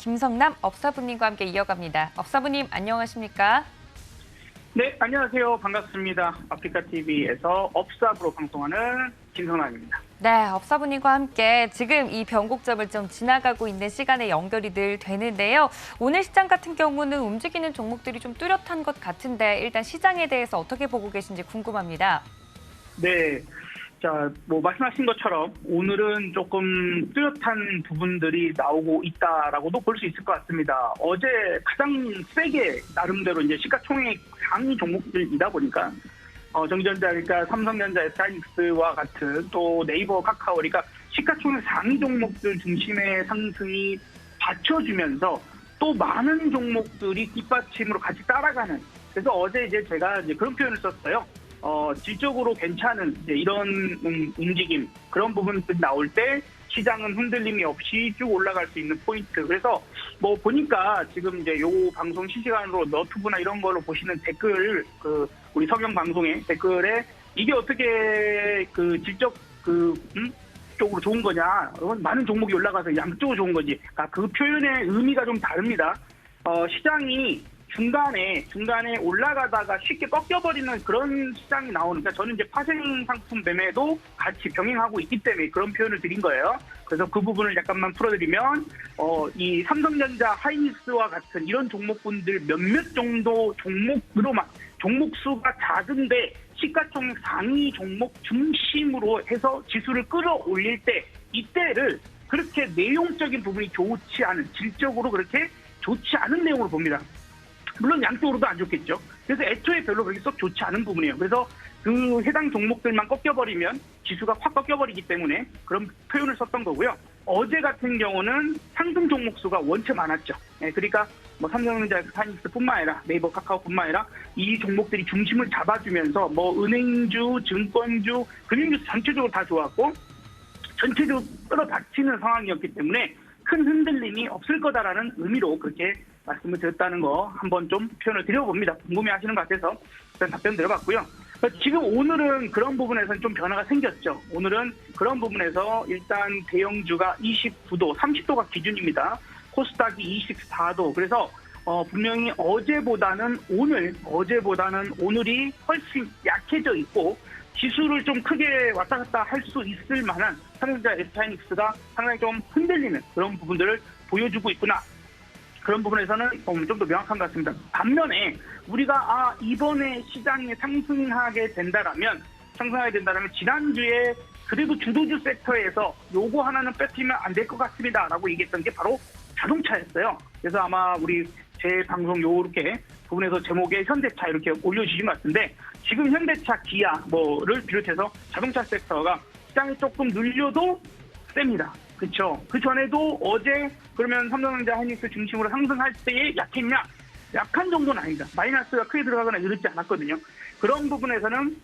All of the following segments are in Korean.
김성남 업사부님과 함께 이어갑니다. 업사부님 안녕하십니까? 네, 안녕하세요. 반갑습니다. 아프리카TV에서 업사부로 방송하는 김성남입니다. 네, 업사부님과 함께 지금 이 변곡점을 좀 지나가고 있는 시간에 연결이 늘 되는데요. 오늘 시장 같은 경우는 움직이는 종목들이 좀 뚜렷한 것 같은데 일단 시장에 대해서 어떻게 보고 계신지 궁금합니다. 네, 자, 말씀하신 것처럼 오늘은 조금 뚜렷한 부분들이 나오고 있다라고도 볼 수 있을 것 같습니다. 어제 가장 세게 나름대로 이제 시가총액 상위 종목들이다 보니까 정전자, 그러니까 삼성전자, SI닉스와 같은 또 네이버, 카카오, 그러니까 시가총액 상위 종목들 중심의 상승이 받쳐주면서 또 많은 종목들이 뒷받침으로 같이 따라가는. 그래서 어제 이제 제가 이제 그런 표현을 썼어요. 질적으로 괜찮은 이제 이런 움직임, 그런 부분들이 나올 때 시장은 흔들림이 없이 쭉 올라갈 수 있는 포인트. 그래서 보니까 지금 이제 요 방송 실시간으로 너튜브나 이런 걸로 보시는 댓글, 우리 성형 방송의 댓글에 이게 어떻게 질적 쪽으로 좋은 거냐, 많은 종목이 올라가서 양쪽으로 좋은 거지. 그러니까 그 표현의 의미가 좀 다릅니다. 시장이 중간에 올라가다가 쉽게 꺾여버리는 그런 시장이 나오는, 그러니까 저는 이제 파생 상품 매매도 같이 병행하고 있기 때문에 그런 표현을 드린 거예요. 그래서 그 부분을 약간만 풀어드리면, 이 삼성전자, 하이닉스와 같은 이런 종목군들 몇몇 정도 종목으로만, 종목 수가 작은데 시가총액 상위 종목 중심으로 해서 지수를 끌어올릴 때, 이때를 그렇게 내용적인 부분이 좋지 않은, 질적으로 그렇게 좋지 않은 내용으로 봅니다. 물론 양쪽으로도 안 좋겠죠. 그래서 애초에 별로 그렇게 썩 좋지 않은 부분이에요. 그래서 그 해당 종목들만 꺾여버리면 지수가 확 꺾여버리기 때문에 그런 표현을 썼던 거고요. 어제 같은 경우는 상승 종목 수가 원체 많았죠. 그러니까 삼성전자, 하이닉스뿐만 아니라 네이버, 카카오뿐만 아니라 이 종목들이 중심을 잡아주면서 은행주, 증권주, 금융주 전체적으로 다 좋았고 전체적으로 끌어닥치는 상황이었기 때문에 큰 흔들림이 없을 거다라는 의미로 그렇게 말씀을 드렸다는 거 한번 좀 표현을 드려봅니다. 궁금해하시는 것 같아서 일단 답변 드려봤고요. 지금 오늘은 그런 부분에서는 좀 변화가 생겼죠. 오늘은 그런 부분에서 일단 대형주가 29도, 30도가 기준입니다. 코스닥이 24도. 그래서 분명히 어제보다는 오늘이 훨씬 약해져 있고 지수를 좀 크게 왔다 갔다 할 수 있을 만한 삼성전자, SI닉스가 상당히 좀 흔들리는 그런 부분들을 보여주고 있구나. 그런 부분에서는 좀 더 명확한 것 같습니다. 반면에 우리가 이번에 시장이 상승하게 된다라면 지난주에 그래도 주도주 섹터에서 요거 하나는 뺏기면 안 될 것 같습니다라고 얘기했던 게 바로 자동차였어요. 그래서 아마 우리 제 방송 요렇게 부분에서 제목에 현대차 이렇게 올려주신 것 같은데 지금 현대차, 기아를 비롯해서 자동차 섹터가 시장이 조금 눌려도 셉니다. 그렇죠. 그 전에도 어제 그러면 삼성전자, 하이닉스 중심으로 상승할 때에 약했냐? 약한 정도는 아니다. 마이너스가 크게 들어가거나 이렇지 않았거든요. 그런 부분에서는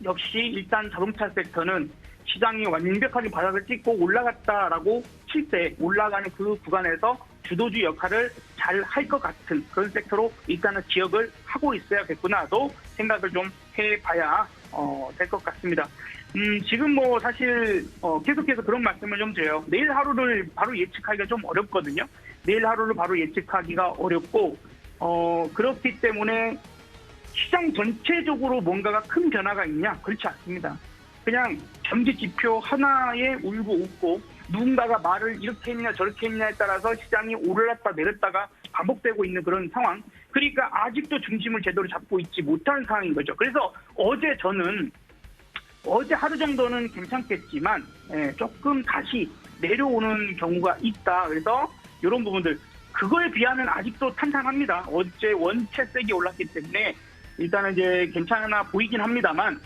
역시 일단 자동차 섹터는 시장이 완벽하게 바닥을 찍고 올라갔다라고 칠 때 올라가는 그 구간에서 주도주 역할을 잘 할 것 같은 그런 섹터로 일단은 기억을 하고 있어야겠구나도 생각을 좀 해봐야 될 것 같습니다. 지금 사실 계속해서 그런 말씀을 좀 드려요. 내일 하루를 바로 예측하기가 좀 어렵거든요. 내일 하루를 바로 예측하기가 어렵고 그렇기 때문에 시장 전체적으로 뭔가가 큰 변화가 있냐? 그렇지 않습니다. 그냥 경제 지표 하나에 울고 웃고 누군가가 말을 이렇게 했냐 저렇게 했냐에 따라서 시장이 오르렀다 내렸다가 반복되고 있는 그런 상황. 그러니까 아직도 중심을 제대로 잡고 있지 못한 상황인 거죠. 그래서 어제 하루 정도는 괜찮겠지만 조금 다시 내려오는 경우가 있다. 그래서 이런 부분들 그거에 비하면 아직도 탄탄합니다. 어제 원체 세게 올랐기 때문에 일단은 이제 괜찮아 보이긴 합니다만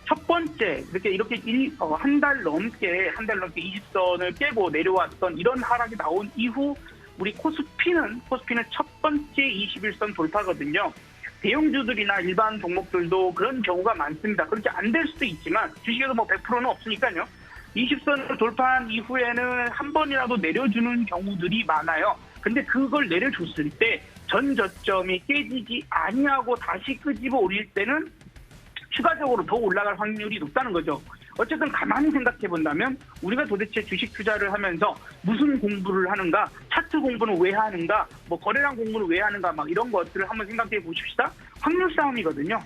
첫 번째 이렇게 한 달 넘게 20선을 깨고 내려왔던 이런 하락이 나온 이후 우리 코스피는 첫 번째 21선 돌파거든요. 대형주들이나 일반 종목들도 그런 경우가 많습니다. 그렇게 안 될 수도 있지만 주식에도 100%는 없으니까요. 20선을 돌파한 이후에는 한 번이라도 내려주는 경우들이 많아요. 근데 그걸 내려줬을 때 전 저점이 깨지지 아니하고 다시 끄집어 올릴 때는 추가적으로 더 올라갈 확률이 높다는 거죠. 어쨌든 가만히 생각해 본다면 우리가 도대체 주식 투자를 하면서 무슨 공부를 하는가, 차트 공부는 왜 하는가, 뭐 거래량 공부는 왜 하는가, 막 이런 것들을 한번 생각해 보십시다. 확률 싸움이거든요.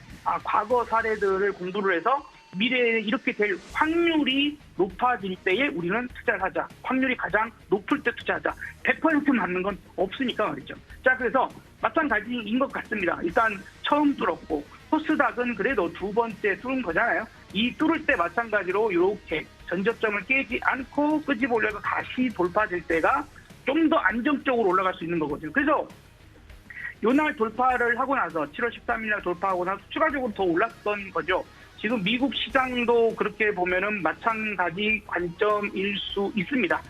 과거 사례들을 공부를 해서 미래에 이렇게 될 확률이 높아질 때에 우리는 투자를 하자. 확률이 가장 높을 때 투자하자. 100% 맞는 건 없으니까 말이죠. 자, 그래서 마찬가지인 것 같습니다. 일단 처음 뚫었고 코스닥은 그래도 두 번째 뚫은 거잖아요. 이 뚫을 때 마찬가지로 이렇게 전저점을 깨지 않고 끄집어 올려서 다시 돌파될 때가 좀 더 안정적으로 올라갈 수 있는 거거든요. 그래서 요날 돌파를 하고 나서 7월 13일 날 돌파하고 나서 추가적으로 더 올랐던 거죠. 지금 미국 시장도 그렇게 보면은 마찬가지 관점일 수 있습니다.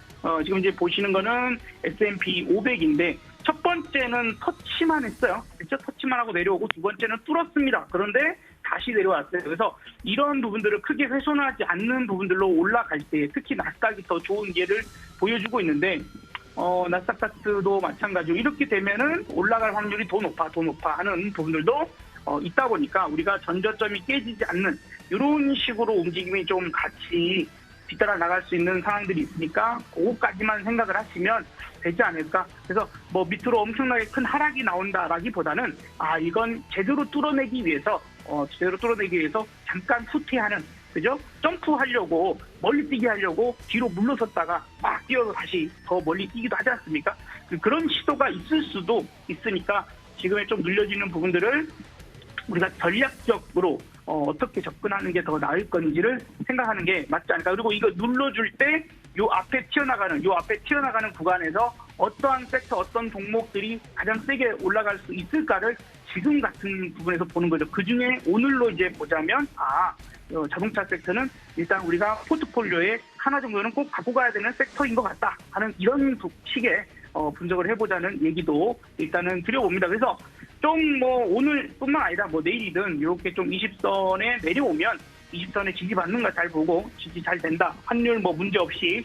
지금 이제 보시는 거는 S&P 500인데 첫 번째는 터치만 했어요. 그렇죠? 터치만 하고 내려오고 두 번째는 뚫었습니다. 그런데 다시 내려왔어요. 그래서 이런 부분들을 크게 훼손하지 않는 부분들로 올라갈 때 특히 나스닥이 더 좋은 예를 보여주고 있는데 나스닥 차트도 마찬가지로 이렇게 되면은 올라갈 확률이 더 높아 하는 부분들도 있다 보니까 우리가 전저점이 깨지지 않는 이런 식으로 움직임이 좀 같이 뒤따라 나갈 수 있는 상황들이 있으니까 그거까지만 생각을 하시면 되지 않을까. 그래서 뭐 밑으로 엄청나게 큰 하락이 나온다라기보다는 이건 제대로 뚫어내기 위해서 잠깐 후퇴하는, 그죠? 점프하려고 멀리 뛰게 하려고 뒤로 물러섰다가 막 뛰어서 다시 더 멀리 뛰기도 하지 않습니까? 그런 시도가 있을 수도 있으니까 지금의 좀 눌려지는 부분들을 우리가 전략적으로 어떻게 접근하는 게 더 나을 건지를 생각하는 게 맞지 않을까. 그리고 이거 눌러줄 때 요 앞에 튀어나가는 구간에서 어떠한 섹터, 어떤 종목들이 가장 세게 올라갈 수 있을까를 지금 같은 부분에서 보는 거죠. 그중에 오늘로 이제 보자면 자동차 섹터는 일단 우리가 포트폴리오에 하나 정도는 꼭 갖고 가야 되는 섹터인 것 같다 하는 이런 식의 분석을 해보자는 얘기도 일단은 드려봅니다. 그래서 좀 뭐 오늘뿐만 아니라 뭐 내일이든 이렇게 좀 20선에 내려오면 20선에 지지받는 거 잘 보고 지지 잘 된다. 환율 뭐 문제 없이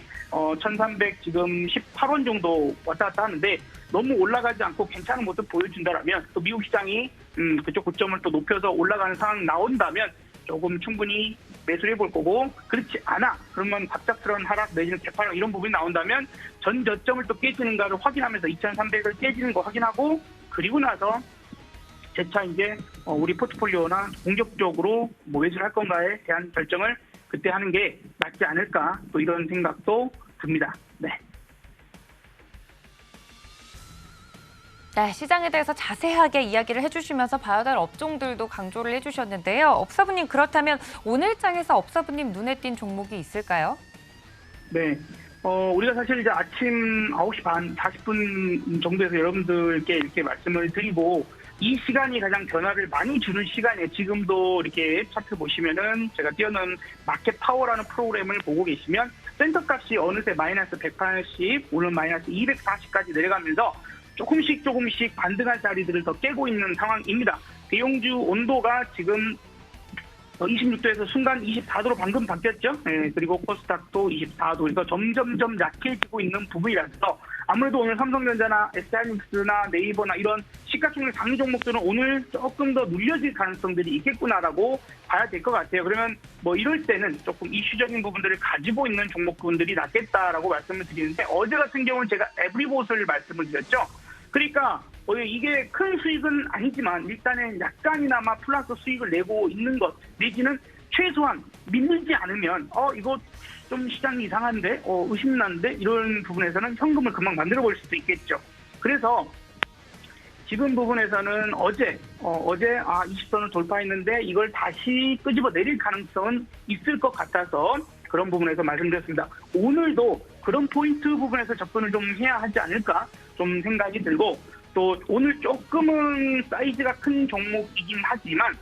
1300 지금 18원 정도 왔다 갔다 하는데 너무 올라가지 않고 괜찮은 모습 보여준다라면 또 미국 시장이 그쪽 고점을 또 높여서 올라가는 상황 나온다면 조금 충분히 매수를 해볼 거고, 그렇지 않아 그러면 갑작스러운 하락 내지는 개파락 이런 부분이 나온다면 전 저점을 또 깨지는가를 확인하면서 2300을 깨지는 거 확인하고, 그리고 나서 재차 이제 우리 포트폴리오나 공격적으로 뭐 매수를 할 건가에 대한 결정을 그때 하는 게 맞지 않을까, 또 이런 생각도 듭니다. 네. 네, 시장에 대해서 자세하게 이야기를 해주시면서 봐야 될 업종들도 강조를 해주셨는데요. 업사부님, 그렇다면 오늘장에서 업사부님 눈에 띈 종목이 있을까요? 네. 우리가 사실 이제 아침 9시 반 40분 정도에서 여러분들께 이렇게 말씀을 드리고, 이 시간이 가장 변화를 많이 주는 시간이에요. 지금도 이렇게 차트 보시면은 제가 띄워놓은 마켓 파워라는 프로그램을 보고 계시면 센터 값이 어느새 마이너스 180, 오늘 마이너스 240까지 내려가면서 조금씩 반등할 자리들을 더 깨고 있는 상황입니다. 대형주 온도가 지금 26도에서 순간 24도로 방금 바뀌었죠. 네, 그리고 코스닥도 24도. 그래서 점점점 약해지고 있는 부분이라서 아무래도 오늘 삼성전자나 SK하이닉스나 네이버나 이런 시가총액 상위 종목들은 오늘 조금 더 눌려질 가능성들이 있겠구나라고 봐야 될 것 같아요. 그러면 뭐 이럴 때는 조금 이슈적인 부분들을 가지고 있는 종목군들이 낫겠다라고 말씀을 드리는데, 어제 같은 경우는 제가 에브리봇을 말씀을 드렸죠. 그러니까 이게 큰 수익은 아니지만 일단은 약간이나마 플러스 수익을 내고 있는 것, 내지는 최소한 밀리지 않으면 이거 좀 시장이 이상한데 의심나는데 이런 부분에서는 현금을 금방 만들어 볼 수도 있겠죠. 그래서 지금 부분에서는 어제 20선을 돌파했는데 이걸 다시 끄집어 내릴 가능성은 있을 것 같아서 그런 부분에서 말씀드렸습니다. 오늘도 그런 포인트 부분에서 접근을 좀 해야 하지 않을까 좀 생각이 들고, 또 오늘 조금은 사이즈가 큰 종목이긴 하지만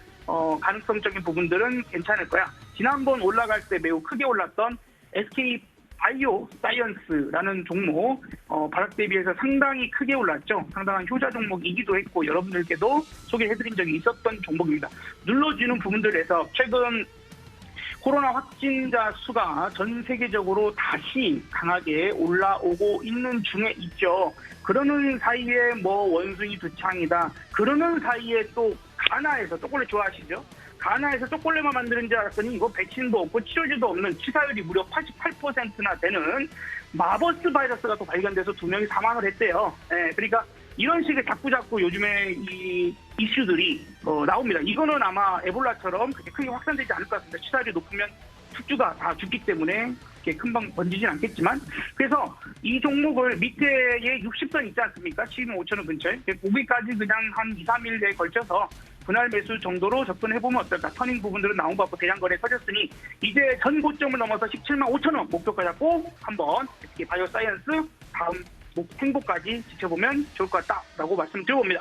가능성적인 부분들은 괜찮을 거야. 지난번 올라갈 때 매우 크게 올랐던 SK 바이오 사이언스라는 종목, 바닥 대비해서 상당히 크게 올랐죠. 상당한 효자 종목이기도 했고 여러분들께도 소개해드린 적이 있었던 종목입니다. 눌러주는 부분들에서 최근 코로나 확진자 수가 전 세계적으로 다시 강하게 올라오고 있는 중에 있죠. 그러는 사이에 뭐 원숭이 두 창이다. 그러는 사이에 또 가나에서 초콜릿 좋아하시죠? 가나에서 초콜릿만 만드는 줄 알았더니 이거 백신도 없고 치료제도 없는 치사율이 무려 88%나 되는 마버스 바이러스가 또 발견돼서 2명이 사망을 했대요. 예, 그러니까 이런 식의 자꾸자꾸 요즘에 이 이슈들이 나옵니다. 이거는 아마 에볼라처럼 그렇게 크게 확산되지 않을 것 같습니다. 치사율이 높으면 숙주가 다 죽기 때문에 그렇게 금방 번지진 않겠지만, 그래서 이 종목을 밑에에 60선 있지 않습니까? 125,000원 근처에. 거기까지 그냥 한 2, 3일에 걸쳐서 분할 매수 정도로 접근해보면 어떨까. 터닝 부분들은 나온 것 같고 대량 거래 터졌으니 이제 전 고점을 넘어서 175,000원 목표가 잡고 한번 특히 바이오 사이언스 다음 행보까지 지켜보면 좋을 것 같다라고 말씀드려봅니다.